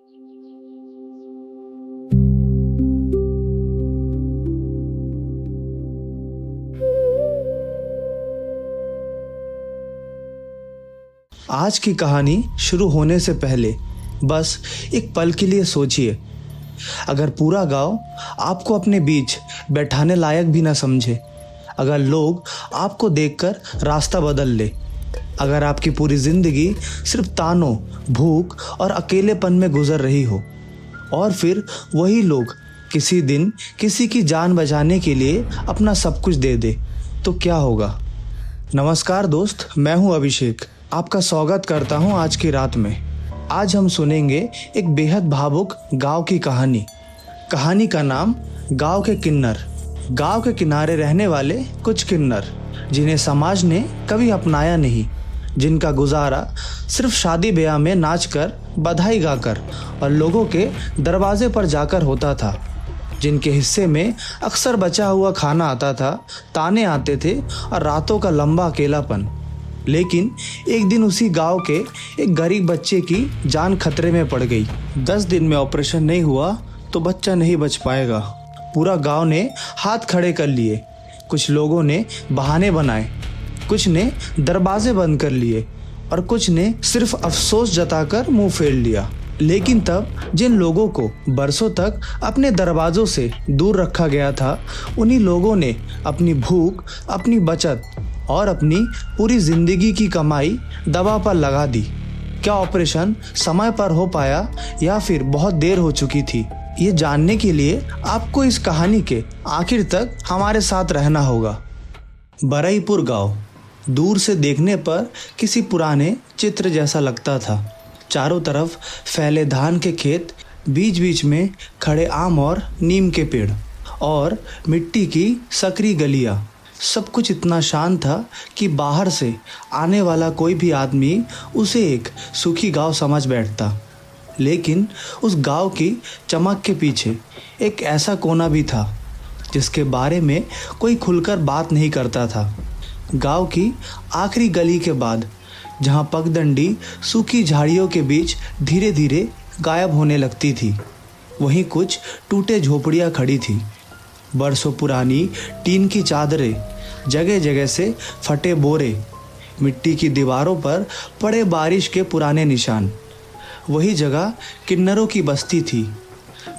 आज की कहानी शुरू होने से पहले बस एक पल के लिए सोचिए। अगर पूरा गांव आपको अपने बीच बैठाने लायक भी ना समझे, अगर लोग आपको देखकर रास्ता बदल ले, अगर आपकी पूरी जिंदगी सिर्फ तानों, भूख और अकेलेपन में गुजर रही हो, और फिर वही लोग किसी दिन किसी की जान बचाने के लिए अपना सब कुछ दे दे, तो क्या होगा। नमस्कार दोस्त, मैं हूं अभिषेक। आपका स्वागत करता हूं आज की रात में। आज हम सुनेंगे एक बेहद भावुक गांव की कहानी। कहानी का नाम गांव के किन्नर। गांव के किनारे रहने वाले कुछ किन्नर, जिन्हें समाज ने कभी अपनाया नहीं, जिनका गुजारा सिर्फ शादी ब्याह में नाचकर, बधाई गाकर और लोगों के दरवाजे पर जाकर होता था, जिनके हिस्से में अक्सर बचा हुआ खाना आता था, ताने आते थे और रातों का लंबा अकेलापन। लेकिन एक दिन उसी गांव के एक गरीब बच्चे की जान खतरे में पड़ गई। 10 दिन में ऑपरेशन नहीं हुआ तो बच्चा नहीं बच पाएगा। पूरा गांव ने हाथ खड़े कर लिए। कुछ लोगों ने बहाने बनाए, कुछ ने दरवाजे बंद कर लिए और कुछ ने सिर्फ अफसोस जताकर मुंह फेर लिया। लेकिन तब जिन लोगों को बरसों तक अपने दरवाजों से दूर रखा गया था, उन्हीं लोगों ने अपनी भूख, अपनी बचत और अपनी पूरी जिंदगी की कमाई दवा पर लगा दी। क्या ऑपरेशन समय पर हो पाया या फिर बहुत देर हो चुकी थी, ये जानने के लिए आपको इस कहानी के आखिर तक हमारे साथ रहना होगा। बरईपुर गांव दूर से देखने पर किसी पुराने चित्र जैसा लगता था। चारों तरफ फैले धान के खेत, बीच बीच में खड़े आम और नीम के पेड़ और मिट्टी की सकरी गलियां। सब कुछ इतना शांत था कि बाहर से आने वाला कोई भी आदमी उसे एक सुखी गांव समझ बैठता। लेकिन उस गांव की चमक के पीछे एक ऐसा कोना भी था जिसके बारे में कोई खुलकर बात नहीं करता था। गांव की आखिरी गली के बाद, जहां पगडंडी सूखी झाड़ियों के बीच धीरे धीरे गायब होने लगती थी, वहीं कुछ टूटे झोपड़ियां खड़ी थी। बरसों पुरानी टीन की चादरें, जगह जगह से फटे बोरे, मिट्टी की दीवारों पर पड़े बारिश के पुराने निशान। वही जगह किन्नरों की बस्ती थी।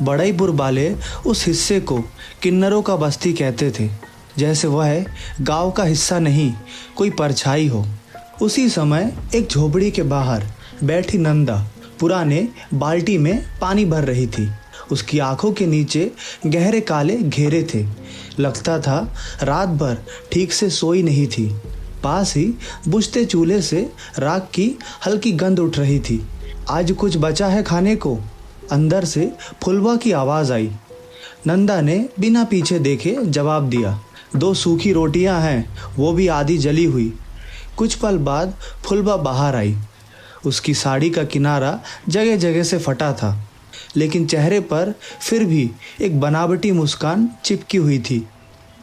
बड़ईपुर वाले उस हिस्से को किन्नरों का बस्ती कहते थे, जैसे वह गांव का हिस्सा नहीं, कोई परछाई हो। उसी समय एक झोपड़ी के बाहर बैठी नंदा पुराने बाल्टी में पानी भर रही थी। उसकी आंखों के नीचे गहरे काले घेरे थे। लगता था रात भर ठीक से सोई नहीं थी। पास ही बुझते चूल्हे से राख की हल्की गंध उठ रही थी। आज कुछ बचा है खाने को? अंदर से फुलवा की आवाज़ आई। नंदा ने बिना पीछे देखे जवाब दिया, 2 सूखी रोटियां हैं, वो भी आधी जली हुई। कुछ पल बाद फुलवा बाहर आई। उसकी साड़ी का किनारा जगह जगह से फटा था, लेकिन चेहरे पर फिर भी एक बनावटी मुस्कान चिपकी हुई थी।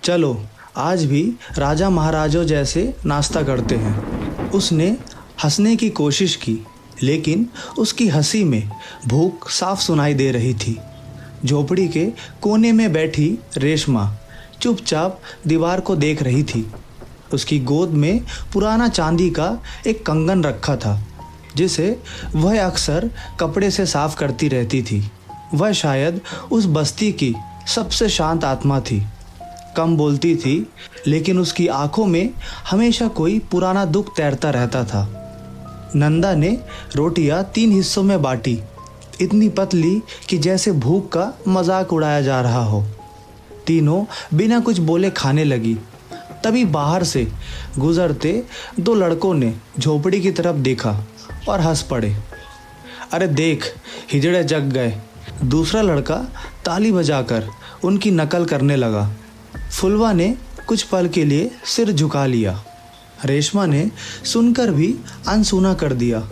चलो आज भी राजा महाराजों जैसे नाश्ता करते हैं। उसने हंसने की कोशिश की, लेकिन उसकी हंसी में भूख साफ सुनाई दे रही थी। झोपड़ी के कोने में बैठी रेशमा चुपचाप दीवार को देख रही थी। उसकी गोद में पुराना चांदी का एक कंगन रखा था, जिसे वह अक्सर कपड़े से साफ करती रहती थी। वह शायद उस बस्ती की सबसे शांत आत्मा थी। कम बोलती थी, लेकिन उसकी आंखों में हमेशा कोई पुराना दुख तैरता रहता था। नंदा ने रोटियां 3 हिस्सों में बांटी, इतनी पतली कि जैसे भूख का मजाक उड़ाया जा रहा हो। तीनों बिना कुछ बोले खाने लगी। तभी बाहर से गुजरते 2 लड़कों ने झोपड़ी की तरफ देखा और हंस पड़े। अरे देख, हिजड़े जग गए। दूसरा लड़का ताली बजाकर उनकी नकल करने लगा। फुलवा ने कुछ पल के लिए सिर झुका लिया। रेशमा ने सुनकर भी अनसुना कर दिया,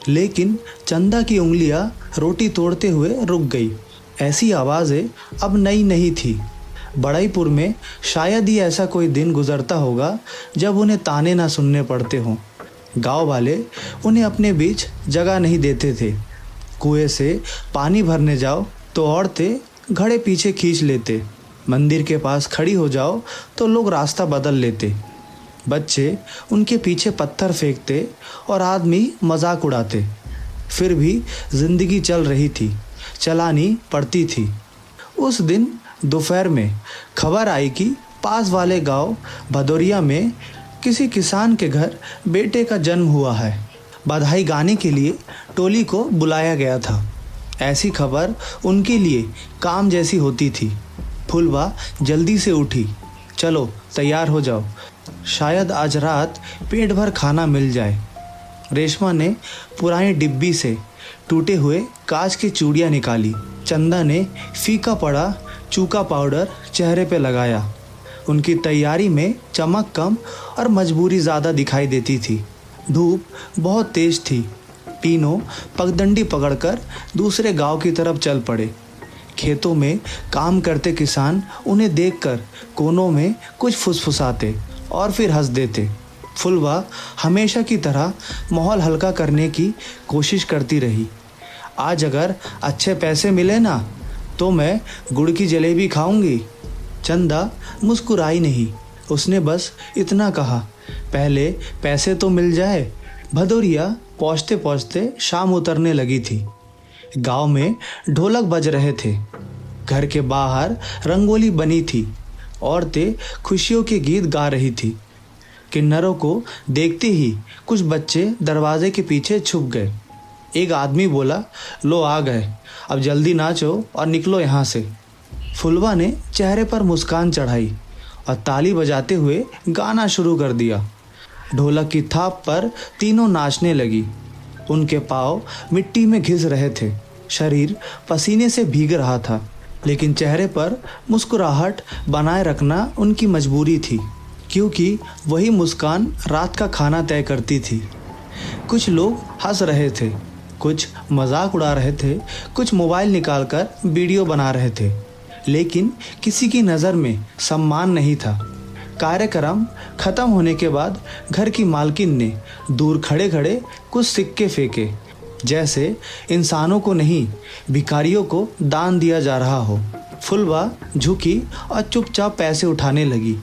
लेकिन चंदा की उंगलियां रोटी तोड़ते हुए रुक गई। ऐसी आवाज़ें अब नई नहीं थी। बड़ईपुर में शायद ही ऐसा कोई दिन गुजरता होगा जब उन्हें ताने ना सुनने पड़ते हों। गांव वाले उन्हें अपने बीच जगह नहीं देते थे। कुएं से पानी भरने जाओ तो औरतें घड़े पीछे खींच लेते, मंदिर के पास खड़ी हो जाओ तो लोग रास्ता बदल लेते, बच्चे उनके पीछे पत्थर फेंकते और आदमी मजाक उड़ाते। फिर भी जिंदगी चल रही थी, चलानी पड़ती थी। उस दिन दोपहर में खबर आई कि पास वाले गांव भदौरिया में किसी किसान के घर बेटे का जन्म हुआ है। बधाई गाने के लिए टोली को बुलाया गया था। ऐसी खबर उनके लिए काम जैसी होती थी। फुलवा जल्दी से उठी, चलो तैयार हो जाओ, शायद आज रात पेट भर खाना मिल जाए। रेशमा ने पुरानी डिब्बी से टूटे हुए कांच की चूड़ियाँ निकाली। चंदा ने फीका पड़ा चूका पाउडर चेहरे पे लगाया। उनकी तैयारी में चमक कम और मजबूरी ज़्यादा दिखाई देती थी। धूप बहुत तेज थी। तीनों पगडंडी पकड़कर दूसरे गांव की तरफ चल पड़े। खेतों में काम करते किसान उन्हें देखकर कोनों में कुछ फुसफुसाते और फिर हंस देते। फुलवा हमेशा की तरह माहौल हल्का करने की कोशिश करती रही। आज अगर अच्छे पैसे मिले ना तो मैं गुड़ की जलेबी खाऊंगी। चंदा मुस्कुराई नहीं, उसने बस इतना कहा, पहले पैसे तो मिल जाए। भदौरिया पहुँचते पहुँचते शाम उतरने लगी थी। गांव में ढोलक बज रहे थे। घर के बाहर रंगोली बनी थी। औरतें खुशियों के गीत गा रही थी। किन्नरों को देखते ही कुछ बच्चे दरवाजे के पीछे छुप गए। एक आदमी बोला, लो आ गए, अब जल्दी नाचो और निकलो यहाँ से। फुलवा ने चेहरे पर मुस्कान चढ़ाई और ताली बजाते हुए गाना शुरू कर दिया। ढोलक की थाप पर तीनों नाचने लगी। उनके पाँव मिट्टी में घिस रहे थे, शरीर पसीने से भीग रहा था, लेकिन चेहरे पर मुस्कुराहट बनाए रखना उनकी मजबूरी थी, क्योंकि वही मुस्कान रात का खाना तय करती थी। कुछ लोग हंस रहे थे, कुछ मजाक उड़ा रहे थे, कुछ मोबाइल निकालकर वीडियो बना रहे थे, लेकिन किसी की नज़र में सम्मान नहीं था। कार्यक्रम खत्म होने के बाद घर की मालकिन ने दूर खड़े खड़े कुछ सिक्के फेंके, जैसे इंसानों को नहीं भिखारियों को दान दिया जा रहा हो। फुलवा झुकी और चुपचाप पैसे उठाने लगी।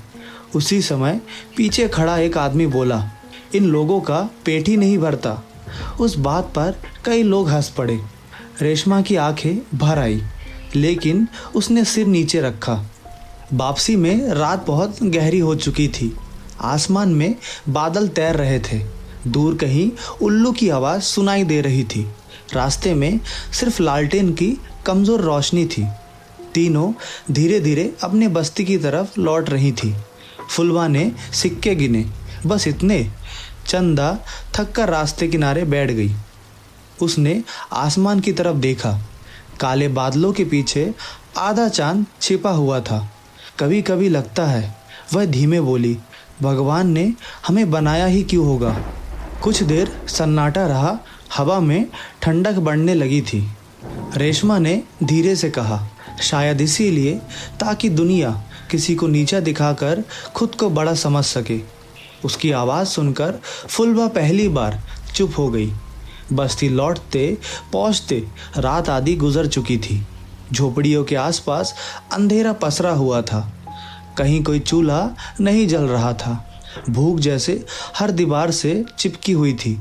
उसी समय पीछे खड़ा एक आदमी बोला, इन लोगों का पेट ही नहीं भरता। उस बात पर कई लोग हंस पड़े। रेशमा की आंखें भर आई, लेकिन उसने सिर नीचे रखा। वापसी में रात बहुत गहरी हो चुकी थी। आसमान में बादल तैर रहे थे। दूर कहीं उल्लू की आवाज़ सुनाई दे रही थी। रास्ते में सिर्फ लालटेन की कमज़ोर रोशनी थी। तीनों धीरे धीरे अपने बस्ती की तरफ लौट रही थी। फुलवा ने सिक्के गिने, बस इतने। चंदा थककर रास्ते किनारे बैठ गई। उसने आसमान की तरफ देखा। काले बादलों के पीछे आधा चांद छिपा हुआ था। कभी कभी लगता है, वह धीमे बोली, भगवान ने हमें बनाया ही क्यों होगा। कुछ देर सन्नाटा रहा। हवा में ठंडक बढ़ने लगी थी। रेशमा ने धीरे से कहा, शायद इसीलिए, ताकि दुनिया किसी को नीचा दिखाकर खुद को बड़ा समझ सके। उसकी आवाज़ सुनकर फुलवा पहली बार चुप हो गई। बस्ती लौटते पहुँचते रात आधी गुजर चुकी थी। झोपड़ियों के आसपास अंधेरा पसरा हुआ था। कहीं कोई चूल्हा नहीं जल रहा था। भूख जैसे हर दीवार से चिपकी हुई थी।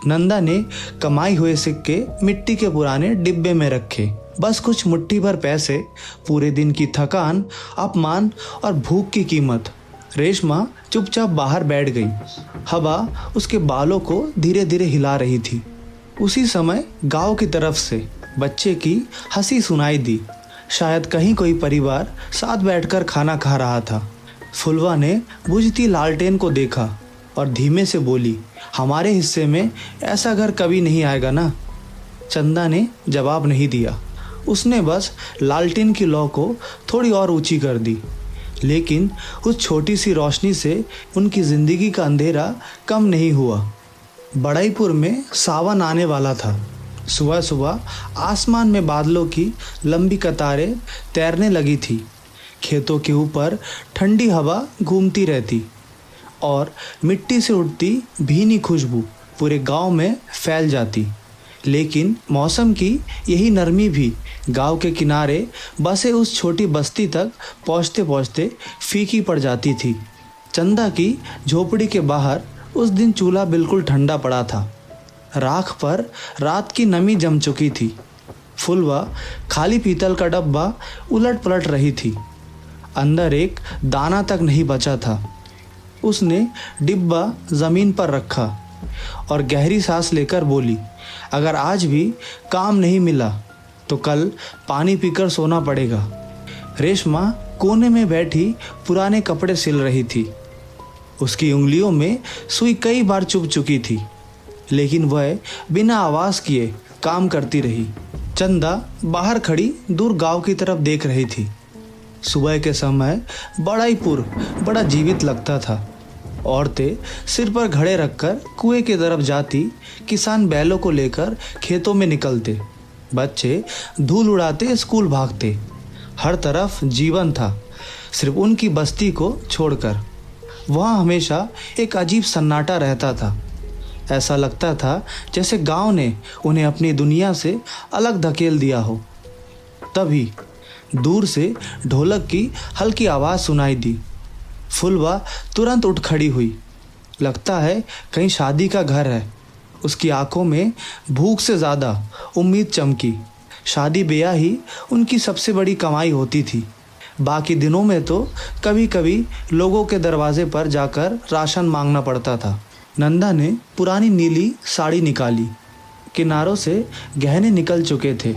नंदा ने कमाई हुए सिक्के मिट्टी के पुराने डिब्बे में रखे। बस कुछ मुट्ठी भर पैसे, पूरे दिन की थकान, अपमान और भूख की कीमत। रेशमा चुपचाप बाहर बैठ गई। हवा उसके बालों को धीरे धीरे हिला रही थी। उसी समय गांव की तरफ से बच्चे की हंसी सुनाई दी। शायद कहीं कोई परिवार साथ बैठकर खाना खा रहा था। फुलवा ने बुझती लालटेन को देखा और धीमे से बोली, हमारे हिस्से में ऐसा घर कभी नहीं आएगा ना। चंदा ने जवाब नहीं दिया। उसने बस लालटेन की लौ को थोड़ी और ऊंची कर दी, लेकिन उस छोटी सी रोशनी से उनकी ज़िंदगी का अंधेरा कम नहीं हुआ। बड़ाईपुर में सावन आने वाला था। सुबह सुबह आसमान में बादलों की लंबी कतारें तैरने लगी थी। खेतों के ऊपर ठंडी हवा घूमती रहती और मिट्टी से उठती भीनी खुशबू पूरे गांव में फैल जाती। लेकिन मौसम की यही नरमी भी गांव के किनारे बसे उस छोटी बस्ती तक पहुंचते पहुंचते फीकी पड़ जाती थी। चंदा की झोपड़ी के बाहर उस दिन चूल्हा बिल्कुल ठंडा पड़ा था। राख पर रात की नमी जम चुकी थी। फुलवा खाली पीतल का डब्बा उलट पलट रही थी। अंदर एक दाना तक नहीं बचा था। उसने डिब्बा ज़मीन पर रखा और गहरी सांस लेकर बोली, अगर आज भी काम नहीं मिला तो कल पानी पीकर सोना पड़ेगा। रेशमा कोने में बैठी पुराने कपड़े सिल रही थी। उसकी उंगलियों में सुई कई बार चुभ चुकी थी, लेकिन वह बिना आवाज़ किए काम करती रही। चंदा बाहर खड़ी दूर गांव की तरफ देख रही थी। सुबह के समय बड़ाईपुर बड़ा जीवित लगता था। औरतें सिर पर घड़े रखकर कुएं की तरफ जाती, किसान बैलों को लेकर खेतों में निकलते, बच्चे धूल उड़ाते स्कूल भागते। हर तरफ जीवन था, सिर्फ उनकी बस्ती को छोड़कर। वहाँ हमेशा एक अजीब सन्नाटा रहता था। ऐसा लगता था जैसे गांव ने उन्हें अपनी दुनिया से अलग धकेल दिया हो। तभी दूर से ढोलक की हल्की आवाज़ सुनाई दी। फुलवा तुरंत उठ खड़ी हुई। लगता है कहीं शादी का घर है। उसकी आंखों में भूख से ज़्यादा उम्मीद चमकी। शादी ब्याह ही उनकी सबसे बड़ी कमाई होती थी। बाकी दिनों में तो कभी कभी लोगों के दरवाजे पर जाकर राशन मांगना पड़ता था। नंदा ने पुरानी नीली साड़ी निकाली। किनारों से गहने निकल चुके थे।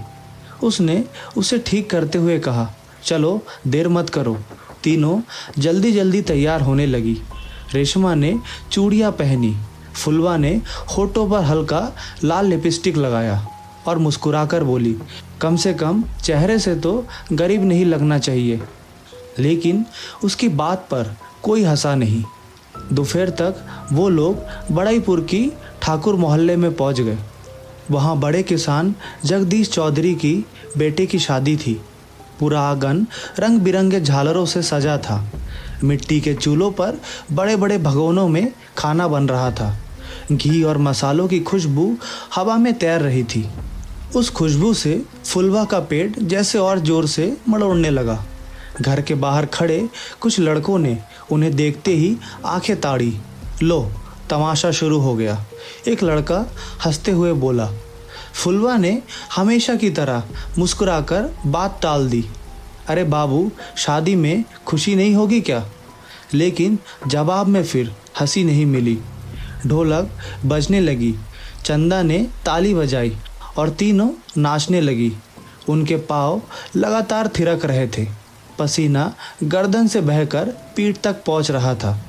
उसने उसे ठीक करते हुए कहा, चलो देर मत करो। तीनों जल्दी जल्दी तैयार होने लगी। रेशमा ने चूड़ियाँ पहनी। फुलवा ने होठों पर हल्का लाल लिपस्टिक लगाया और मुस्कुराकर बोली, कम से कम चेहरे से तो गरीब नहीं लगना चाहिए। लेकिन उसकी बात पर कोई हंसा नहीं। दोपहर तक वो लोग बड़ाईपुर की ठाकुर मोहल्ले में पहुंच गए। वहाँ बड़े किसान जगदीश चौधरी की बेटे की शादी थी। पूरा आंगन रंग बिरंगे झालरों से सजा था। मिट्टी के चूल्हों पर बड़े बड़े भगोनों में खाना बन रहा था। घी और मसालों की खुशबू हवा में तैर रही थी। उस खुशबू से फुलवा का पेट जैसे और जोर से मड़ोड़ने लगा। घर के बाहर खड़े कुछ लड़कों ने उन्हें देखते ही आंखें ताड़ी। लो, तमाशा शुरू हो गया। एक लड़का हंसते हुए बोला। फुलवा ने हमेशा की तरह मुस्कुराकर बात टाल दी, अरे बाबू, शादी में खुशी नहीं होगी क्या? लेकिन जवाब में फिर हंसी नहीं मिली। ढोलक बजने लगी। चंदा ने ताली बजाई और तीनों नाचने लगी। उनके पाँव लगातार थिरक रहे थे। पसीना गर्दन से बहकर पीठ तक पहुंच रहा था।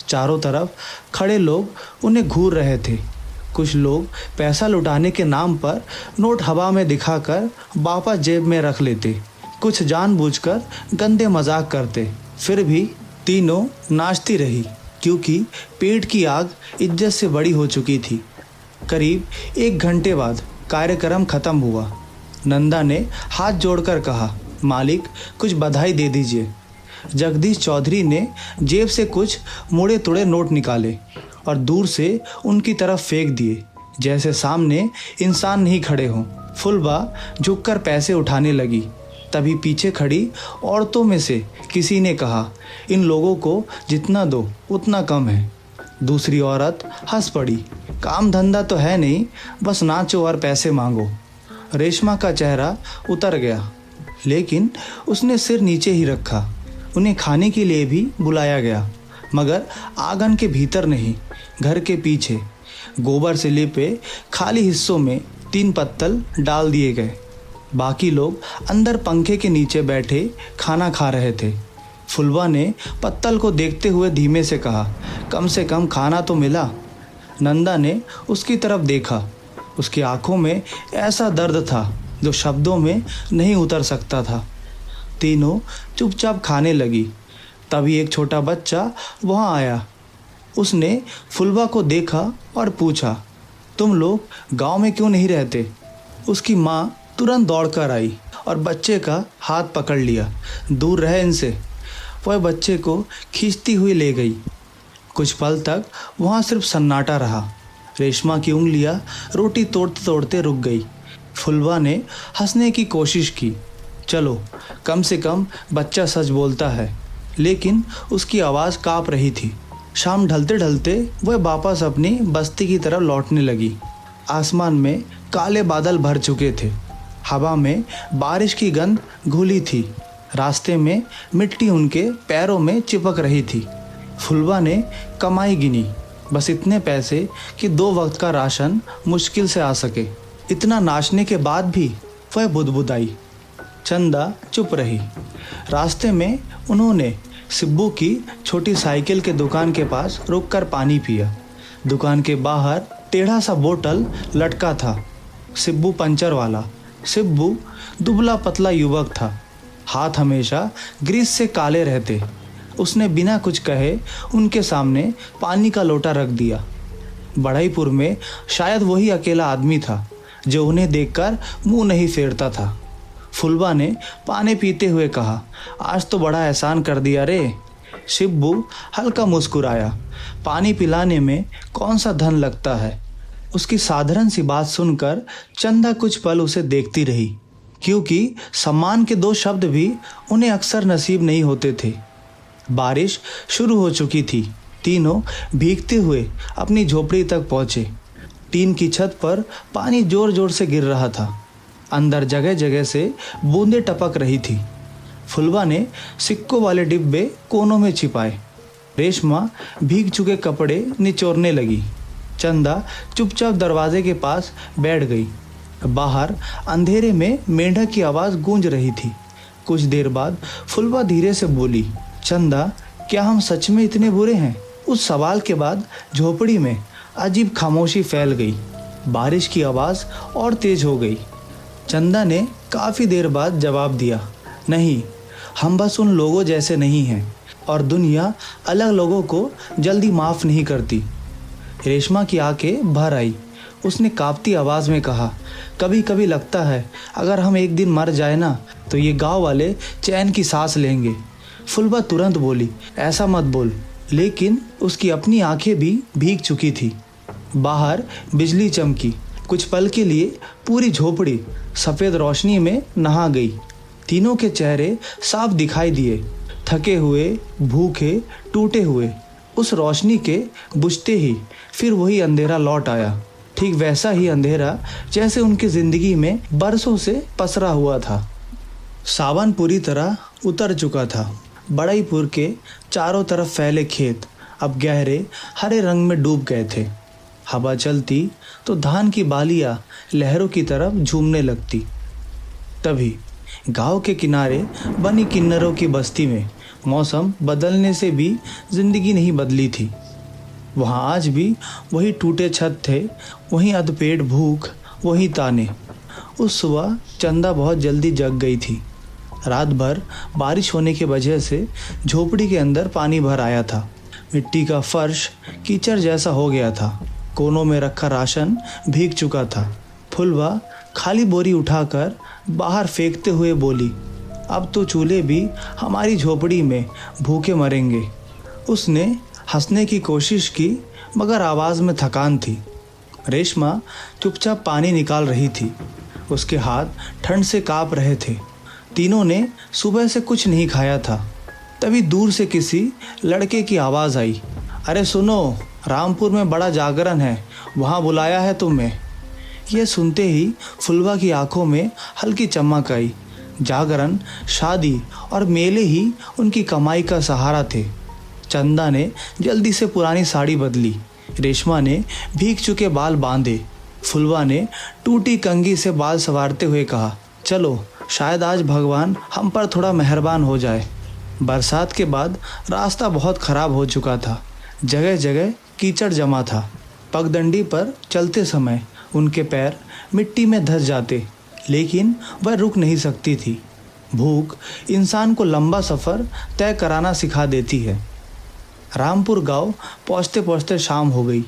चारों तरफ खड़े लोग उन्हें घूर रहे थे। कुछ लोग पैसा लुटाने के नाम पर नोट हवा में दिखाकर वापस जेब में रख लेते। कुछ जानबूझकर गंदे मजाक करते। फिर भी तीनों नाचती रही, क्योंकि पेट की आग इज्जत से बड़ी हो चुकी थी। करीब 1 घंटे बाद कार्यक्रम खत्म हुआ। नंदा ने हाथ जोड़कर कहा, मालिक, कुछ बधाई दे दीजिए। जगदीश चौधरी ने जेब से कुछ मुड़े तुड़े नोट निकाले और दूर से उनकी तरफ फेंक दिए, जैसे सामने इंसान नहीं खड़े हों। फुलवा झुककर पैसे उठाने लगी। तभी पीछे खड़ी औरतों में से किसी ने कहा, इन लोगों को जितना दो उतना कम है। दूसरी औरत हंस पड़ी, काम धंधा तो है नहीं, बस नाचो और पैसे मांगो। रेशमा का चेहरा उतर गया, लेकिन उसने सिर नीचे ही रखा। उन्हें खाने के लिए भी बुलाया गया, मगर आंगन के भीतर नहीं, घर के पीछे गोबर से लिपे खाली हिस्सों में 3 पत्तल डाल दिए गए। बाकी लोग अंदर पंखे के नीचे बैठे खाना खा रहे थे। फुलवा ने पत्तल को देखते हुए धीमे से कहा, कम से कम खाना तो मिला। नंदा ने उसकी तरफ देखा। उसकी आंखों में ऐसा दर्द था जो शब्दों में नहीं उतर सकता था। तीनों चुपचाप खाने लगी। तभी एक छोटा बच्चा वहाँ आया। उसने फुलवा को देखा और पूछा, तुम लोग गांव में क्यों नहीं रहते? उसकी माँ तुरंत दौड़कर आई और बच्चे का हाथ पकड़ लिया। दूर रहे इनसे। वह बच्चे को खींचती हुई ले गई। कुछ पल तक वहाँ सिर्फ सन्नाटा रहा। रेशमा की उंगलियां रोटी तोड़ते तोड़ते रुक गई। फुलवा ने हंसने की कोशिश की। चलो, कम से कम बच्चा सच बोलता है। लेकिन उसकी आवाज़ काँप रही थी। शाम ढलते ढलते वह वापस अपनी बस्ती की तरफ लौटने लगी। आसमान में काले बादल भर चुके थे। हवा में बारिश की गंध घुली थी। रास्ते में मिट्टी उनके पैरों में चिपक रही थी। फुलवा ने कमाई गिनी, बस इतने पैसे कि 2 वक्त का राशन मुश्किल से आ सके। इतना नाचने के बाद भी वह बुदबुदाई। चंदा चुप रही। रास्ते में उन्होंने सिब्बू की छोटी साइकिल के दुकान के पास रुककर पानी पिया। दुकान के बाहर टेढ़ा सा बोतल लटका था। सिब्बू पंचर वाला। सिब्बू दुबला पतला युवक था। हाथ हमेशा ग्रीस से काले रहते। उसने बिना कुछ कहे उनके सामने पानी का लोटा रख दिया। बढ़ईपुर में शायद वही अकेला आदमी था जो उन्हें देखकर मुंह नहीं फेरता था। फुलवा ने पानी पीते हुए कहा, आज तो बड़ा एहसान कर दिया रे। शिब्बू हल्का मुस्कुराया। पानी पिलाने में कौन सा धन लगता है। उसकी साधारण सी बात सुनकर चंदा कुछ पल उसे देखती रही, क्योंकि सम्मान के 2 शब्द भी उन्हें अक्सर नसीब नहीं होते थे। बारिश शुरू हो चुकी थी। तीनों भीगते हुए अपनी झोपड़ी तक पहुंचे। टीन की छत पर पानी जोर जोर से गिर रहा था। अंदर जगह जगह से बूंदें टपक रही थी। फुलवा ने सिक्कों वाले डिब्बे कोनों में छिपाए। रेशमा भीग चुके कपड़े निचोड़ने लगी। चंदा चुपचाप दरवाजे के पास बैठ गई। बाहर अंधेरे में मेंढक की आवाज़ गूंज रही थी। कुछ देर बाद फुलवा धीरे से बोली, चंदा, क्या हम सच में इतने बुरे हैं? उस सवाल के बाद झोपड़ी में अजीब खामोशी फैल गई। बारिश की आवाज़ और तेज हो गई। चंदा ने काफ़ी देर बाद जवाब दिया, नहीं, हम बस उन लोगों जैसे नहीं हैं और दुनिया अलग लोगों को जल्दी माफ़ नहीं करती। रेशमा की आंखें भर आई। उसने कांपती आवाज़ में कहा, कभी कभी लगता है अगर हम एक दिन मर जाए ना तो ये गांव वाले चैन की सांस लेंगे। फुलवा तुरंत बोली, ऐसा मत बोल। लेकिन उसकी अपनी आंखें भी भीग चुकी थी। बाहर बिजली चमकी। कुछ पल के लिए पूरी झोपड़ी सफ़ेद रोशनी में नहा गई। तीनों के चेहरे साफ दिखाई दिए, थके हुए, भूखे, टूटे हुए। उस रोशनी के बुझते ही फिर वही अंधेरा लौट आया। ठीक वैसा ही अंधेरा जैसे उनकी ज़िंदगी में बरसों से पसरा हुआ था। सावन पूरी तरह उतर चुका था। बढ़ईपुर के चारों तरफ फैले खेत अब गहरे हरे रंग में डूब गए थे। हवा चलती तो धान की बालियां लहरों की तरफ झूमने लगती। तभी गांव के किनारे बनी किन्नरों की बस्ती में मौसम बदलने से भी जिंदगी नहीं बदली थी। वहाँ आज भी वही टूटे छत थे, वही अधपेट भूख, वही ताने। उस सुबह चंदा बहुत जल्दी जग गई थी। रात भर बारिश होने की वजह से झोपड़ी के अंदर पानी भर आया था। मिट्टी का फर्श कीचड़ जैसा हो गया था। कोनों में रखा राशन भीग चुका था। फुलवा खाली बोरी उठाकर बाहर फेंकते हुए बोली, अब तो चूल्हे भी हमारी झोपड़ी में भूखे मरेंगे। उसने हंसने की कोशिश की मगर आवाज़ में थकान थी। रेशमा चुपचाप पानी निकाल रही थी। उसके हाथ ठंड से काँप रहे थे। तीनों ने सुबह से कुछ नहीं खाया था। तभी दूर से किसी लड़के की आवाज़ आई, अरे सुनो, रामपुर में बड़ा जागरण है, वहाँ बुलाया है तुम्हें। यह सुनते ही फुलवा की आंखों में हल्की चमक आई। जागरण, शादी और मेले ही उनकी कमाई का सहारा थे। चंदा ने जल्दी से पुरानी साड़ी बदली। रेशमा ने भीग चुके बाल बांधे। फुलवा ने टूटी कंघी से बाल संवारते हुए कहा, चलो, शायद आज भगवान हम पर थोड़ा मेहरबान हो जाए। बरसात के बाद रास्ता बहुत ख़राब हो चुका था। जगह जगह कीचड़ जमा था। पगडंडी पर चलते समय उनके पैर मिट्टी में धंस जाते, लेकिन वह रुक नहीं सकती थी। भूख इंसान को लंबा सफ़र तय कराना सिखा देती है। रामपुर गांव पहुँचते पहुँचते शाम हो गई।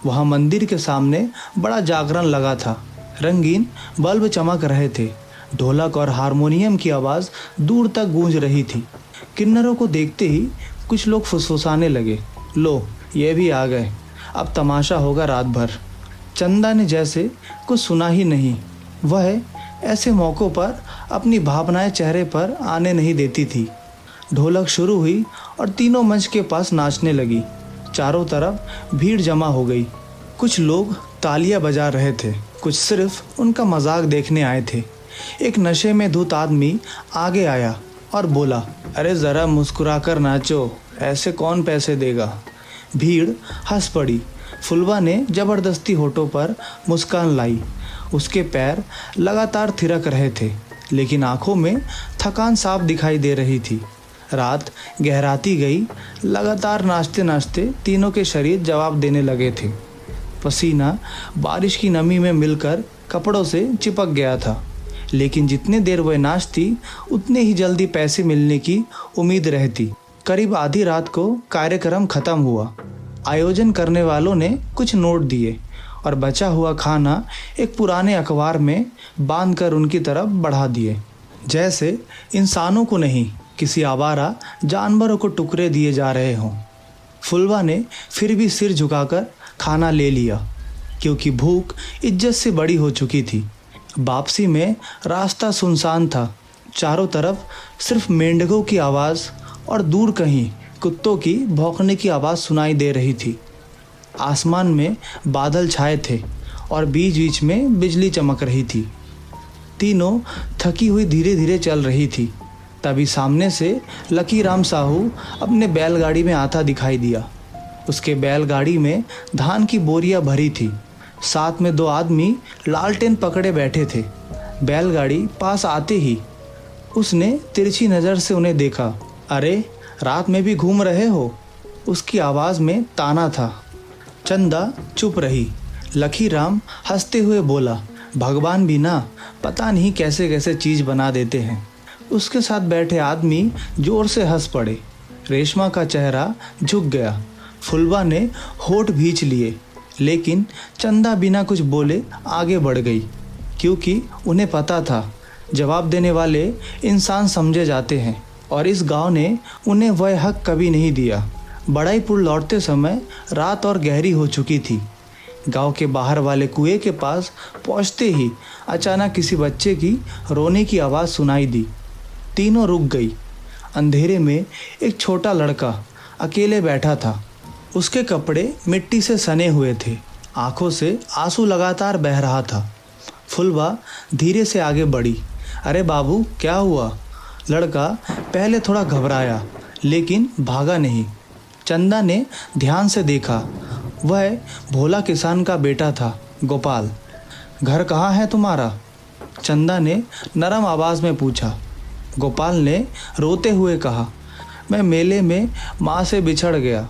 वहाँ मंदिर के सामने बड़ा जागरण लगा था। रंगीन बल्ब चमक रहे थे। ढोलक और हारमोनियम की आवाज़ दूर तक गूंज रही थी। किन्नरों को देखते ही कुछ लोग फुसफुसाने लगे, लो, ये भी आ गए, अब तमाशा होगा रात भर। चंदा ने जैसे कुछ सुना ही नहीं। वह ऐसे मौक़ों पर अपनी भावनाएं चेहरे पर आने नहीं देती थी। ढोलक शुरू हुई और तीनों मंच के पास नाचने लगी। चारों तरफ भीड़ जमा हो गई। कुछ लोग तालियां बजा रहे थे, कुछ सिर्फ उनका मजाक देखने आए थे। एक नशे में धुत आदमी आगे आया और बोला, अरे ज़रा मुस्कुराकर नाचो, ऐसे कौन पैसे देगा। भीड़ हंस पड़ी। फुलवा ने ज़बरदस्ती होठों पर मुस्कान लाई। उसके पैर लगातार थिरक रहे थे, लेकिन आंखों में थकान साफ दिखाई दे रही थी। रात गहराती गई। लगातार नाचते नाचते तीनों के शरीर जवाब देने लगे थे। पसीना बारिश की नमी में मिलकर कपड़ों से चिपक गया था, लेकिन जितनी देर वह नाचती उतने ही जल्दी पैसे मिलने की उम्मीद रहती। करीब आधी रात को कार्यक्रम ख़त्म हुआ। आयोजन करने वालों ने कुछ नोट दिए और बचा हुआ खाना एक पुराने अखबार में बांधकर उनकी तरफ बढ़ा दिए, जैसे इंसानों को नहीं, किसी आवारा जानवरों को टुकड़े दिए जा रहे हों। फुलवा ने फिर भी सिर झुकाकर खाना ले लिया, क्योंकि भूख इज्जत से बड़ी हो चुकी थी। वापसी में रास्ता सुनसान था। चारों तरफ सिर्फ मेंढकों की आवाज़ और दूर कहीं कुत्तों की भौंकने की आवाज़ सुनाई दे रही थी। आसमान में बादल छाए थे और बीच बीच में बिजली चमक रही थी। तीनों थकी हुई धीरे धीरे चल रही थी। तभी सामने से लकी राम साहू अपने बैलगाड़ी में आता दिखाई दिया। उसके बैलगाड़ी में धान की बोरियां भरी थी। साथ में 2 आदमी लालटेन पकड़े बैठे थे। बैलगाड़ी पास आते ही उसने तिरछी नज़र से उन्हें देखा। अरे, रात में भी घूम रहे हो? उसकी आवाज़ में ताना था। चंदा चुप रही। लकी राम हंसते हुए बोला, भगवान भी ना पता नहीं कैसे कैसे चीज़ बना देते हैं। उसके साथ बैठे आदमी जोर से हंस पड़े। रेशमा का चेहरा झुक गया। फुलवा ने होठ भींच लिए, लेकिन चंदा बिना कुछ बोले आगे बढ़ गई, क्योंकि उन्हें पता था जवाब देने वाले इंसान समझे जाते हैं और इस गांव ने उन्हें वह हक कभी नहीं दिया। बड़ाईपुर लौटते समय रात और गहरी हो चुकी थी। गांव के बाहर वाले कुएं के पास पहुंचते ही अचानक किसी बच्चे की रोने की आवाज़ सुनाई दी। तीनों रुक गई। अंधेरे में एक छोटा लड़का अकेले बैठा था। उसके कपड़े मिट्टी से सने हुए थे। आंखों से आंसू लगातार बह रहा था। फुलवा धीरे से आगे बढ़ी। अरे बाबू, क्या हुआ? लड़का पहले थोड़ा घबराया, लेकिन भागा नहीं। चंदा ने ध्यान से देखा। वह भोला किसान का बेटा था, गोपाल। घर कहाँ है तुम्हारा? चंदा ने नरम आवाज़ में पूछा। गोपाल ने रोते हुए कहा, मैं मेले में माँ से बिछड़ गया।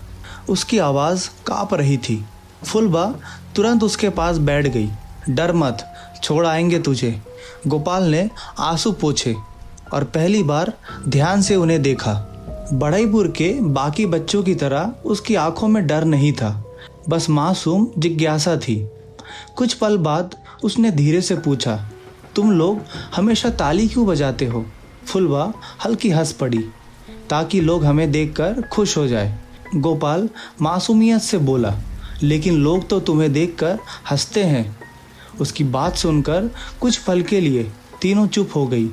उसकी आवाज़ काँप रही थी। फुलवा तुरंत उसके पास बैठ गई। डर मत, छोड़ आएंगे तुझे। गोपाल ने आंसू पोंछे और पहली बार ध्यान से उन्हें देखा। बड़ाईपुर के बाकी बच्चों की तरह उसकी आंखों में डर नहीं था, बस मासूम जिज्ञासा थी। कुछ पल बाद उसने धीरे से पूछा, तुम लोग हमेशा ताली क्यों बजाते हो? फुलवा हल्की हंस पड़ी, ताकि लोग हमें देखकर खुश हो जाए। गोपाल मासूमियत से बोला, लेकिन लोग तो तुम्हें देखकर हंसते हैं। उसकी बात सुनकर कुछ पल के लिए तीनों चुप हो गई,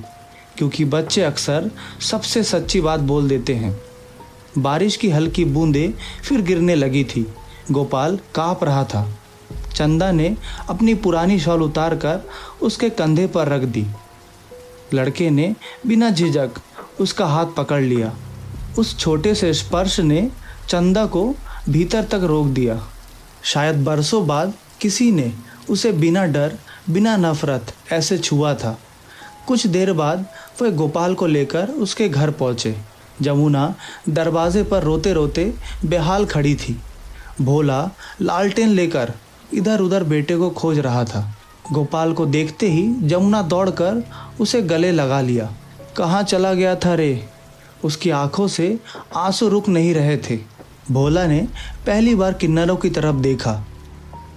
क्योंकि बच्चे अक्सर सबसे सच्ची बात बोल देते हैं। बारिश की हल्की बूंदें फिर गिरने लगी थी। गोपाल काँप रहा था। चंदा ने अपनी पुरानी शॉल उतारकर उसके कंधे पर रख दी। लड़के ने बिना झिझक उसका हाथ पकड़ लिया। उस छोटे से स्पर्श ने चंदा को भीतर तक रोक दिया। शायद बरसों बाद किसी ने उसे बिना डर, बिना नफरत ऐसे छुआ था। कुछ देर बाद वह गोपाल को लेकर उसके घर पहुँचे। जमुना दरवाजे पर रोते रोते बेहाल खड़ी थी। भोला लालटेन लेकर इधर उधर बेटे को खोज रहा था। गोपाल को देखते ही जमुना दौड़कर उसे गले लगा लिया। कहाँ चला गया था रे? उसकी आंखों से आंसू रुक नहीं रहे थे। भोला ने पहली बार किन्नरों की तरफ देखा।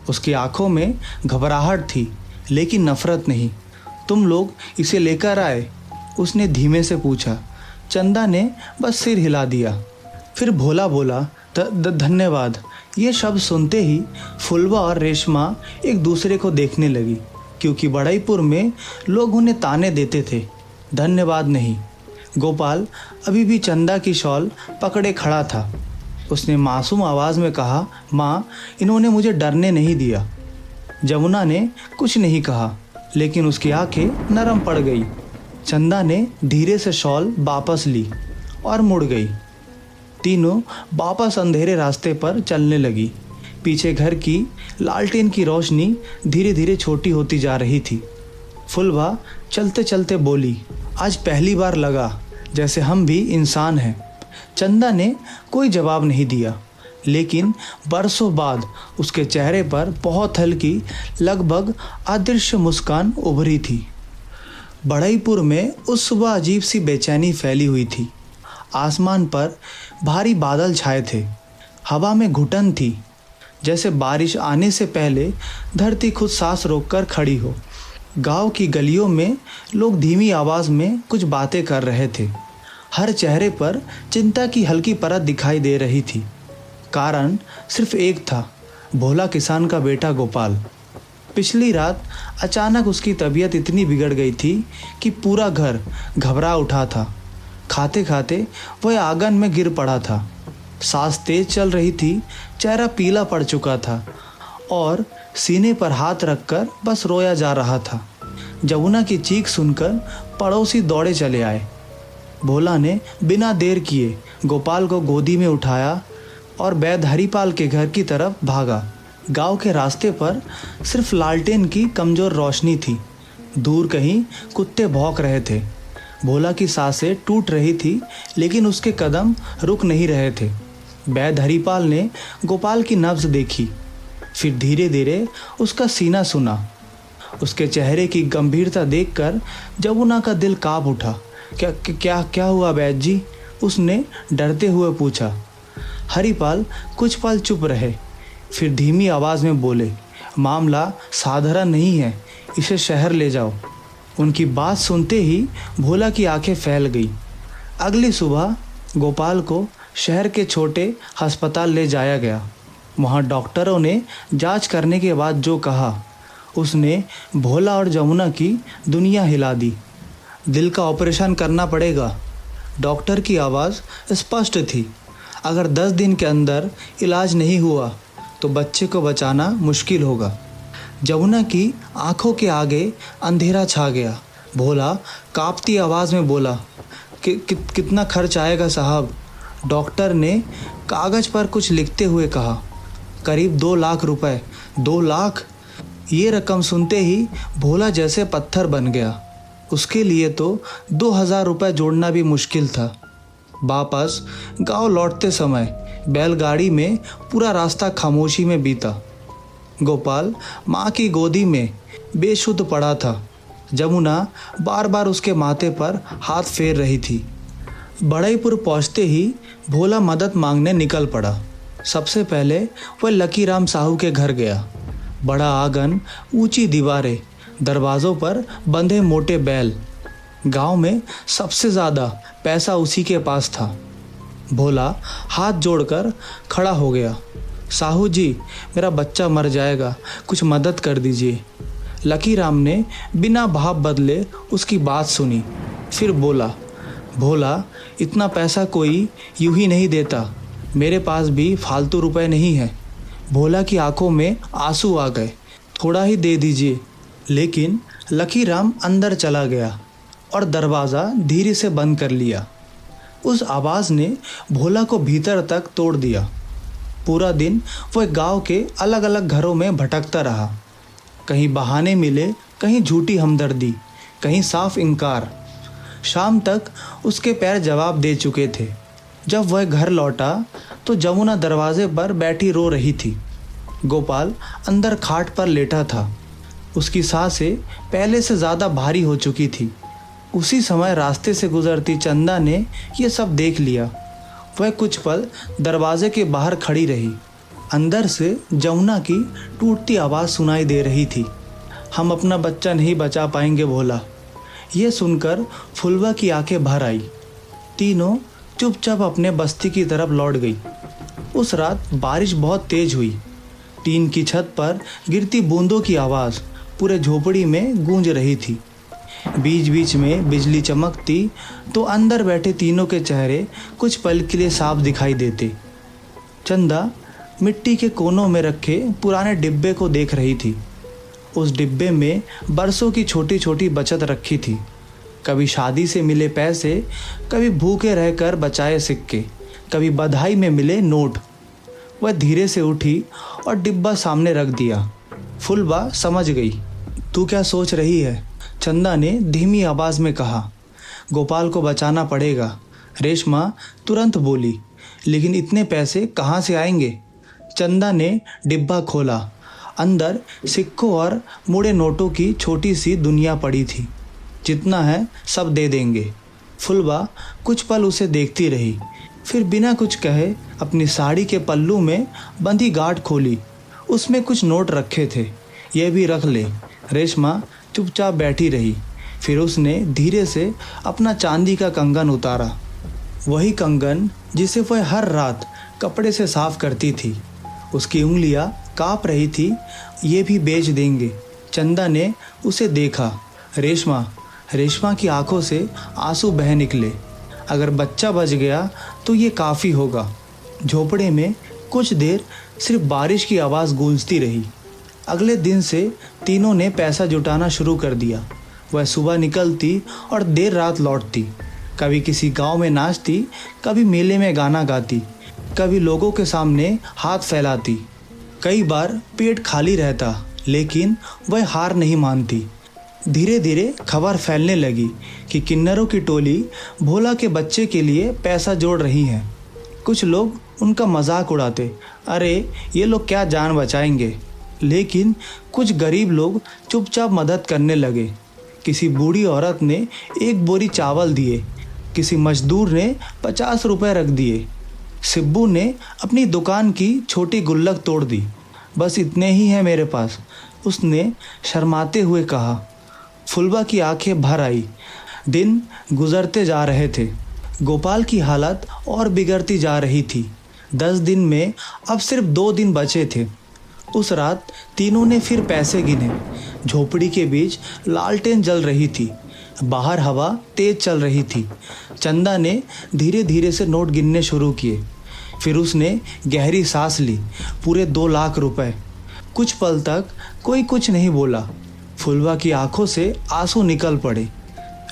उसकी आंखों में घबराहट थी, लेकिन नफरत नहीं। तुम लोग इसे लेकर आए? उसने धीमे से पूछा। चंदा ने बस सिर हिला दिया। फिर भोला बोला, धन्यवाद, ये शब्द सुनते ही फुलवा और रेशमा एक दूसरे को देखने लगी, क्योंकि बड़ाईपुर में लोग उन्हें ताने देते थे, धन्यवाद नहीं। गोपाल अभी भी चंदा की शॉल पकड़े खड़ा था। उसने मासूम आवाज़ में कहा, माँ, इन्होंने मुझे डरने नहीं दिया। जमुना ने कुछ नहीं कहा, लेकिन उसकी आंखें नरम पड़ गई। चंदा ने धीरे से शॉल वापस ली और मुड़ गई। तीनों वापस अंधेरे रास्ते पर चलने लगी। पीछे घर की लालटेन की रोशनी धीरे धीरे छोटी होती जा रही थी। फुलवा चलते चलते बोली, आज पहली बार लगा जैसे हम भी इंसान हैं। चंदा ने कोई जवाब नहीं दिया, लेकिन बरसों बाद उसके चेहरे पर बहुत हल्की, लगभग अदृश्य मुस्कान उभरी थी। बड़ाईपुर में उस सुबह अजीब सी बेचैनी फैली हुई थी। आसमान पर भारी बादल छाए थे, हवा में घुटन थी, जैसे बारिश आने से पहले धरती खुद सांस रोककर खड़ी हो। गांव की गलियों में लोग धीमी आवाज़ में कुछ बातें कर रहे थे। हर चेहरे पर चिंता की हल्की परत दिखाई दे रही थी। कारण सिर्फ एक था, भोला किसान का बेटा गोपाल। पिछली रात अचानक उसकी तबीयत इतनी बिगड़ गई थी कि पूरा घर घबरा उठा था। खाते खाते वह आंगन में गिर पड़ा था। सांस तेज चल रही थी, चेहरा पीला पड़ चुका था और सीने पर हाथ रखकर बस रोया जा रहा था। जमुना की चीख सुनकर पड़ोसी दौड़े चले आए। भोला ने बिना देर किए गोपाल को गोदी में उठाया और वैद हरिपाल के घर की तरफ भागा। गांव के रास्ते पर सिर्फ लालटेन की कमज़ोर रोशनी थी। दूर कहीं कुत्ते भौंक रहे थे। भोला की सांसें टूट रही थी, लेकिन उसके कदम रुक नहीं रहे थे। वैद हरिपाल ने गोपाल की नब्ज़ देखी, फिर धीरे धीरे उसका सीना सुना। उसके चेहरे की गंभीरता देखकर जमुना का दिल कांप उठा। क्या क्या क्या हुआ वैद जी? उसने डरते हुए पूछा। हरिपाल कुछ पल चुप रहे, फिर धीमी आवाज़ में बोले, मामला साधारण नहीं है, इसे शहर ले जाओ। उनकी बात सुनते ही भोला की आंखें फैल गई। अगली सुबह गोपाल को शहर के छोटे अस्पताल ले जाया गया। वहाँ डॉक्टरों ने जांच करने के बाद जो कहा, उसने भोला और जमुना की दुनिया हिला दी। दिल का ऑपरेशन करना पड़ेगा। डॉक्टर की आवाज़ स्पष्ट थी। अगर 10 दिन के अंदर इलाज नहीं हुआ तो बच्चे को बचाना मुश्किल होगा। जमुना की आंखों के आगे अंधेरा छा गया। भोला कांपती आवाज़ में बोला, कितना खर्च आएगा साहब? डॉक्टर ने कागज़ पर कुछ लिखते हुए कहा, करीब 2 लाख रुपए। 2 लाख? ये रकम सुनते ही भोला जैसे पत्थर बन गया। उसके लिए तो 2000 रुपये जोड़ना भी मुश्किल था। वापस गांव लौटते समय बैलगाड़ी में पूरा रास्ता खामोशी में बीता। गोपाल माँ की गोदी में बेसुध पड़ा था। जमुना बार बार उसके माथे पर हाथ फेर रही थी। बड़ाईपुर पहुँचते ही भोला मदद मांगने निकल पड़ा। सबसे पहले वह लकीराम साहू के घर गया। बड़ा आंगन, ऊंची दीवारें, दरवाज़ों पर बंधे मोटे बैल। गांव में सबसे ज़्यादा पैसा उसी के पास था। भोला हाथ जोड़कर खड़ा हो गया। साहू जी, मेरा बच्चा मर जाएगा, कुछ मदद कर दीजिए। लकीराम ने बिना भाव बदले उसकी बात सुनी, फिर बोला, भोला, इतना पैसा कोई यूं ही नहीं देता, मेरे पास भी फालतू रुपए नहीं है। भोला की आंखों में आंसू आ गए, थोड़ा ही दे दीजिए। लेकिन लकीराम अंदर चला गया और दरवाज़ा धीरे से बंद कर लिया। उस आवाज़ ने भोला को भीतर तक तोड़ दिया। पूरा दिन वह गांव के अलग अलग घरों में भटकता रहा। कहीं बहाने मिले, कहीं झूठी हमदर्दी, कहीं साफ इनकार। शाम तक उसके पैर जवाब दे चुके थे। जब वह घर लौटा तो जमुना दरवाजे पर बैठी रो रही थी। गोपाल अंदर खाट पर लेटा था। उसकी सांसें पहले से ज़्यादा भारी हो चुकी थी। उसी समय रास्ते से गुजरती चंदा ने यह सब देख लिया। वह कुछ पल दरवाजे के बाहर खड़ी रही। अंदर से जमुना की टूटती आवाज़ सुनाई दे रही थी, हम अपना बच्चा नहीं बचा पाएंगे भोला। यह सुनकर फुलवा की आंखें भर आई। तीनों चुपचाप अपने बस्ती की तरफ लौट गई। उस रात बारिश बहुत तेज हुई। टीन की छत पर गिरती बूंदों की आवाज़ पूरे झोपड़ी में गूंज रही थी। बीच बीच में बिजली चमकती तो अंदर बैठे तीनों के चेहरे कुछ पल के लिए साफ दिखाई देते। चंदा मिट्टी के कोनों में रखे पुराने डिब्बे को देख रही थी। उस डिब्बे में बरसों की छोटी छोटी बचत रखी थी। कभी शादी से मिले पैसे, कभी भूखे रहकर बचाए सिक्के, कभी बधाई में मिले नोट। वह धीरे से उठी और डिब्बा सामने रख दिया। फुलबा समझ गई। तू क्या सोच रही है? चंदा ने धीमी आवाज़ में कहा। गोपाल को बचाना पड़ेगा, रेशमा तुरंत बोली। लेकिन इतने पैसे कहाँ से आएंगे? चंदा ने डिब्बा खोला। अंदर सिक्कों और मुड़े नोटों की छोटी सी दुनिया पड़ी थी। जितना है सब दे देंगे। फुलबा कुछ पल उसे देखती रही, फिर बिना कुछ कहे अपनी साड़ी के पल्लू में बंधी गांठ खोली। उसमें कुछ नोट रखे थे। ये भी रख ले। रेशमा चुपचाप बैठी रही। फिर उसने धीरे से अपना चांदी का कंगन उतारा, वही कंगन जिसे वह हर रात कपड़े से साफ करती थी। उसकी उंगलियां कांप रही थी। ये भी बेच देंगे। चंदा ने उसे देखा। रेशमा की आंखों से आंसू बह निकले। अगर बच्चा बच गया तो ये काफ़ी होगा। झोपड़े में कुछ देर सिर्फ बारिश की आवाज़ गूंजती रही। अगले दिन से तीनों ने पैसा जुटाना शुरू कर दिया। वह सुबह निकलती और देर रात लौटती। कभी किसी गांव में नाचती, कभी मेले में गाना गाती, कभी लोगों के सामने हाथ फैलाती। कई बार पेट खाली रहता, लेकिन वह हार नहीं मानती। धीरे धीरे खबर फैलने लगी कि किन्नरों की टोली भोला के बच्चे के लिए पैसा जोड़ रही है। कुछ लोग उनका मजाक उड़ाते, अरे ये लोग क्या जान बचाएंगे। लेकिन कुछ गरीब लोग चुपचाप मदद करने लगे। किसी बूढ़ी औरत ने 1 बोरी चावल दिए, किसी मजदूर ने 50 रुपए रख दिए। सिब्बू ने अपनी दुकान की छोटी गुल्लक तोड़ दी। बस इतने ही है मेरे पास, उसने शर्माते हुए कहा। फुलबा की आंखें भर आई। दिन गुजरते जा रहे थे। गोपाल की हालत और बिगड़ती जा रही थी। 10 दिन में अब सिर्फ 2 दिन बचे थे। उस रात तीनों ने फिर पैसे गिने। झोपड़ी के बीच लालटेन जल रही थी। बाहर हवा तेज चल रही थी। चंदा ने धीरे धीरे से नोट गिनने शुरू किए। फिर उसने गहरी सांस ली। पूरे 2 लाख रुपए। कुछ पल तक कोई कुछ नहीं बोला। फुलवा की आंखों से आंसू निकल पड़े।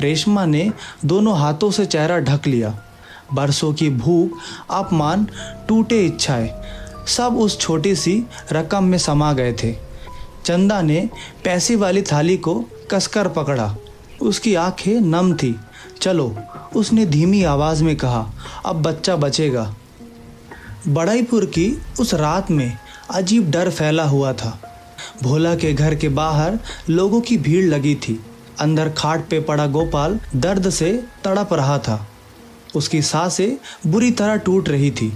रेशमा ने दोनों हाथों से चेहरा ढक लिया। बरसों की भूख, अपमान, टूटे इच्छाएं सब उस छोटी सी रकम में समा गए थे। चंदा ने पैसे वाली थाली को कसकर पकड़ा। उसकी आंखें नम थी। चलो, उसने धीमी आवाज में कहा, अब बच्चा बचेगा। बड़ाईपुर की उस रात में अजीब डर फैला हुआ था। भोला के घर के बाहर लोगों की भीड़ लगी थी। अंदर खाट पे पड़ा गोपाल दर्द से तड़प रहा था। उसकी सांसें बुरी तरह टूट रही थी।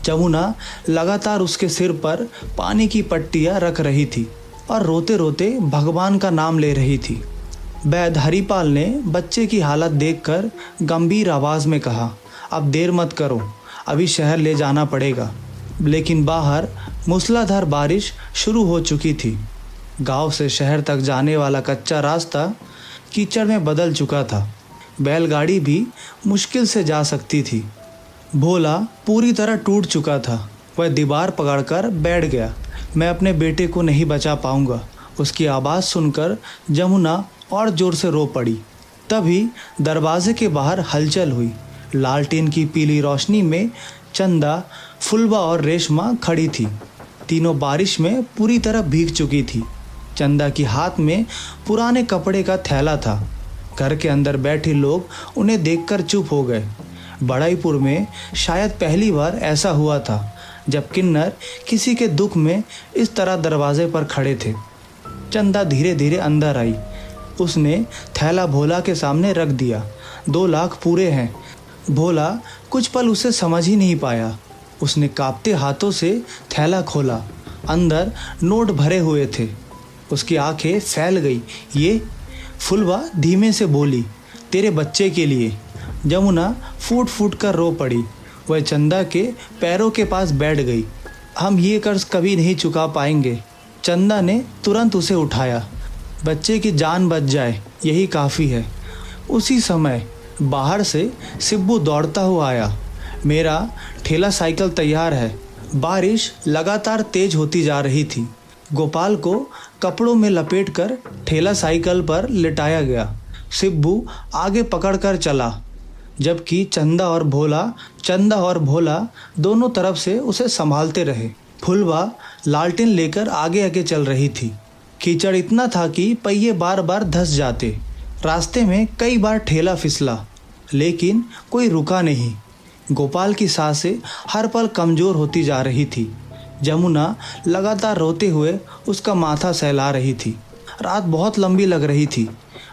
जमुना लगातार उसके सिर पर पानी की पट्टियां रख रही थी और रोते रोते भगवान का नाम ले रही थी। वैद्य हरिपाल ने बच्चे की हालत देखकर गंभीर आवाज़ में कहा, अब देर मत करो, अभी शहर ले जाना पड़ेगा। लेकिन बाहर मूसलाधार बारिश शुरू हो चुकी थी। गांव से शहर तक जाने वाला कच्चा रास्ता कीचड़ में बदल चुका था। बैलगाड़ी भी मुश्किल से जा सकती थी। भोला पूरी तरह टूट चुका था। वह दीवार पकड़कर बैठ गया। मैं अपने बेटे को नहीं बचा पाऊंगा। उसकी आवाज़ सुनकर जमुना और जोर से रो पड़ी। तभी दरवाजे के बाहर हलचल हुई। लालटेन की पीली रोशनी में चंदा, फुलबा और रेशमा खड़ी थी। तीनों बारिश में पूरी तरह भीग चुकी थी। चंदा की हाथ में पुराने कपड़े का थैला था। घर के अंदर बैठे लोग उन्हें देखकर चुप हो गए। बड़ाईपुर में शायद पहली बार ऐसा हुआ था जब किन्नर किसी के दुख में इस तरह दरवाजे पर खड़े थे। चंदा धीरे धीरे अंदर आई। उसने थैला भोला के सामने रख दिया। 2 लाख पूरे हैं। भोला कुछ पल उसे समझ ही नहीं पाया। उसने कांपते हाथों से थैला खोला। अंदर नोट भरे हुए थे। उसकी आंखें फैल गई। ये? फुलवा धीमे से बोली, तेरे बच्चे के लिए। जमुना फूट फूट कर रो पड़ी। वह चंदा के पैरों के पास बैठ गई। हम ये कर्ज कभी नहीं चुका पाएंगे। चंदा ने तुरंत उसे उठाया। बच्चे की जान बच जाए यही काफ़ी है। उसी समय बाहर से सिब्बू दौड़ता हुआ आया। मेरा ठेला साइकिल तैयार है। बारिश लगातार तेज होती जा रही थी। गोपाल को कपड़ों में लपेटकर ठेला साइकिल पर लिटाया गया। सिब्बू आगे पकड़कर चला, जबकि चंदा और भोला दोनों तरफ से उसे संभालते रहे। फुलवा लालटेन लेकर आगे आगे चल रही थी। कीचड़ इतना था कि पहिए बार बार धंस जाते। रास्ते में कई बार ठेला फिसला, लेकिन कोई रुका नहीं। गोपाल की सांसें हर पल कमज़ोर होती जा रही थी। जमुना लगातार रोते हुए उसका माथा सहला रही थी। रात बहुत लंबी लग रही थी।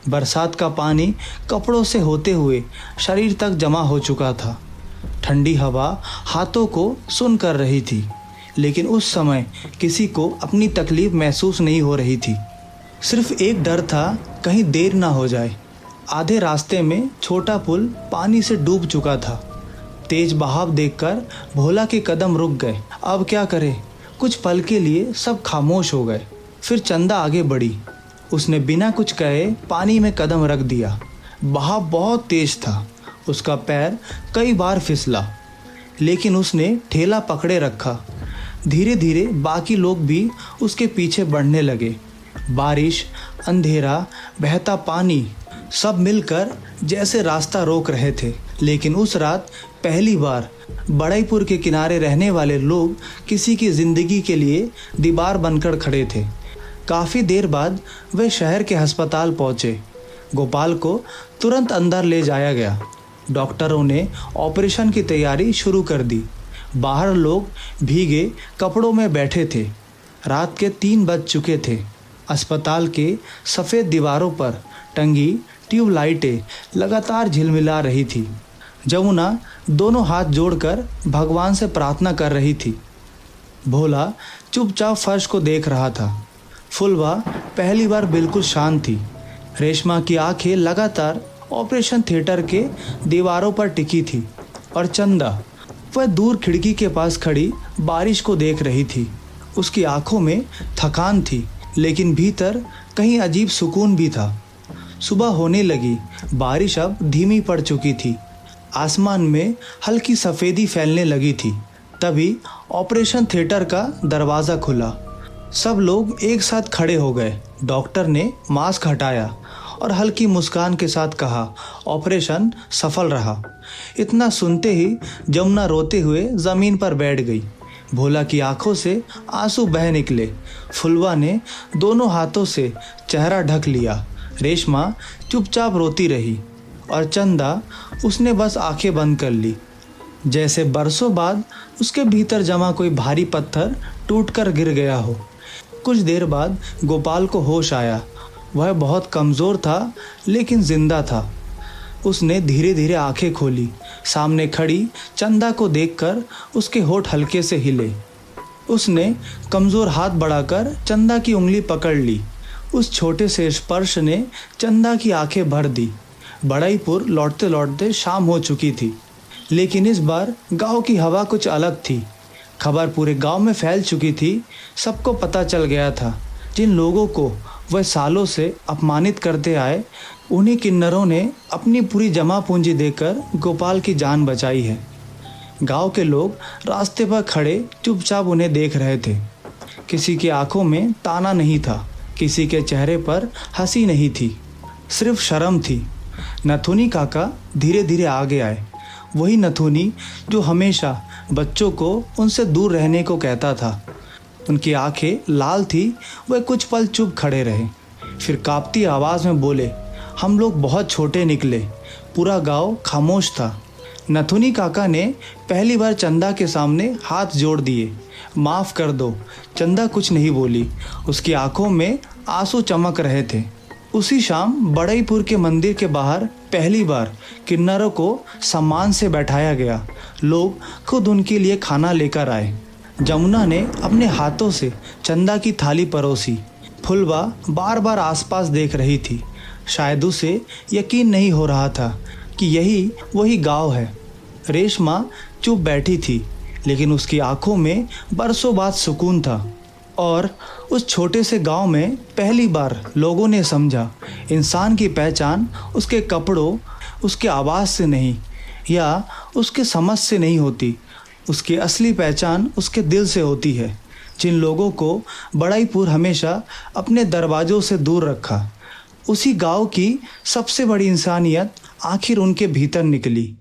बरसात का पानी कपड़ों से होते हुए शरीर तक जमा हो चुका था। ठंडी हवा हाथों को सुन कर रही थी, लेकिन उस समय किसी को अपनी तकलीफ महसूस नहीं हो रही थी। सिर्फ एक डर था, कहीं देर ना हो जाए। आधे रास्ते में छोटा पुल पानी से डूब चुका था। तेज बहाव देखकर भोला के कदम रुक गए। अब क्या करे? कुछ पल के लिए सब खामोश हो गए। फिर चंदा आगे बढ़ी। उसने बिना कुछ कहे पानी में कदम रख दिया। बहाव बहुत तेज था। उसका पैर कई बार फिसला, लेकिन उसने ठेला पकड़े रखा। धीरे धीरे बाकी लोग भी उसके पीछे बढ़ने लगे। बारिश, अंधेरा, बहता पानी सब मिलकर जैसे रास्ता रोक रहे थे। लेकिन उस रात पहली बार बड़ईपुर के किनारे रहने वाले लोग किसी की ज़िंदगी के लिए दीवार बनकर खड़े थे। काफ़ी देर बाद वे शहर के अस्पताल पहुँचे। गोपाल को तुरंत अंदर ले जाया गया। डॉक्टरों ने ऑपरेशन की तैयारी शुरू कर दी। बाहर लोग भीगे कपड़ों में बैठे थे। रात के 3 बज चुके थे। अस्पताल के सफ़ेद दीवारों पर टंगी ट्यूबलाइटें लगातार झिलमिला रही थी। जमुना दोनों हाथ जोड़कर भगवान से प्रार्थना कर रही थी। भोला चुपचाप फर्श को देख रहा था। फुलवा पहली बार बिल्कुल शांत थी। रेशमा की आंखें लगातार ऑपरेशन थिएटर के दीवारों पर टिकी थी। और चंदा, वह दूर खिड़की के पास खड़ी बारिश को देख रही थी। उसकी आंखों में थकान थी, लेकिन भीतर कहीं अजीब सुकून भी था। सुबह होने लगी। बारिश अब धीमी पड़ चुकी थी। आसमान में हल्की सफ़ेदी फैलने लगी थी। तभी ऑपरेशन थिएटर का दरवाज़ा खुला। सब लोग एक साथ खड़े हो गए। डॉक्टर ने मास्क हटाया और हल्की मुस्कान के साथ कहा, ऑपरेशन सफल रहा। इतना सुनते ही जमुना रोते हुए ज़मीन पर बैठ गई। भोला की आंखों से आंसू बह निकले। फुलवा ने दोनों हाथों से चेहरा ढक लिया। रेशमा चुपचाप रोती रही और चंदा, उसने बस आंखें बंद कर ली, जैसे बरसों बाद उसके भीतर जमा कोई भारी पत्थर टूटकर गिर गया हो। कुछ देर बाद गोपाल को होश आया। वह बहुत कमज़ोर था, लेकिन जिंदा था। उसने धीरे धीरे आंखें खोली। सामने खड़ी चंदा को देखकर उसके होठ हल्के से हिले। उसने कमज़ोर हाथ बढ़ाकर चंदा की उंगली पकड़ ली। उस छोटे से स्पर्श ने चंदा की आंखें भर दी। बड़ईपुर लौटते लौटते शाम हो चुकी थी, लेकिन इस बार गांव की हवा कुछ अलग थी। खबर पूरे गांव में फैल चुकी थी। सबको पता चल गया था, जिन लोगों को वह सालों से अपमानित करते आए, उन्हीं किन्नरों ने अपनी पूरी जमा पूंजी देकर गोपाल की जान बचाई है। गांव के लोग रास्ते पर खड़े चुपचाप उन्हें देख रहे थे। किसी की आंखों में ताना नहीं था, किसी के चेहरे पर हंसी नहीं थी, सिर्फ शर्म थी। नथुनी काका धीरे धीरे आगे आए। वही नथुनी जो हमेशा बच्चों को उनसे दूर रहने को कहता था। उनकी आंखें लाल थी। वह कुछ पल चुप खड़े रहे, फिर कांपती आवाज़ में बोले, हम लोग बहुत छोटे निकले। पूरा गांव खामोश था। नथुनी काका ने पहली बार चंदा के सामने हाथ जोड़ दिए। माफ़ कर दो। चंदा कुछ नहीं बोली। उसकी आंखों में आंसू चमक रहे थे। उसी शाम बड़ईपुर के मंदिर के बाहर पहली बार किन्नरों को सम्मान से बैठाया गया। लोग खुद उनके लिए खाना लेकर आए। जमुना ने अपने हाथों से चंदा की थाली परोसी। फुलवा बार बार आसपास देख रही थी। शायद उसे यकीन नहीं हो रहा था कि यही वही गांव है। रेशमा चुप बैठी थी, लेकिन उसकी आंखों में बरसों बाद सुकून था। और उस छोटे से गांव में पहली बार लोगों ने समझा, इंसान की पहचान उसके कपड़ों, उसके आवाज़ से नहीं या उसके समझ से नहीं होती। उसकी असली पहचान उसके दिल से होती है। जिन लोगों को बड़ाईपुर हमेशा अपने दरवाज़ों से दूर रखा, उसी गांव की सबसे बड़ी इंसानियत आखिर उनके भीतर निकली।